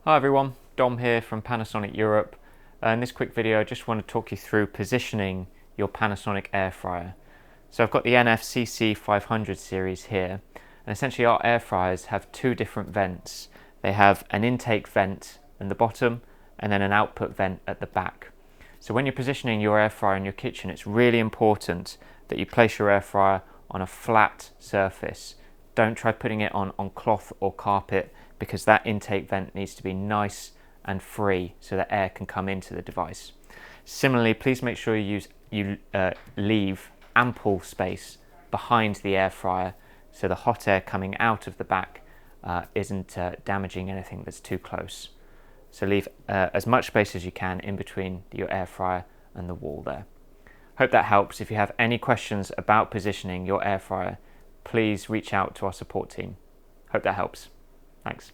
Hi everyone, Dom here from Panasonic Europe. In this quick video I just want to talk you through positioning your Panasonic Air Fryer. So I've got the NFCC 500 series here, and essentially our air fryers have two different vents. They have an intake vent in the bottom and then an output vent at the back. So when you're positioning your air fryer in your kitchen, it's really important that you place your air fryer on a flat surface. Don't try putting it on cloth or carpet, because that intake vent needs to be nice and free so that air can come into the device. Similarly, please make sure you leave ample space behind the air fryer so the hot air coming out of the back isn't damaging anything that's too close. So leave as much space as you can in between your air fryer and the wall there. Hope that helps. If you have any questions about positioning your air fryer, please reach out to our support team. Hope that helps. Thanks.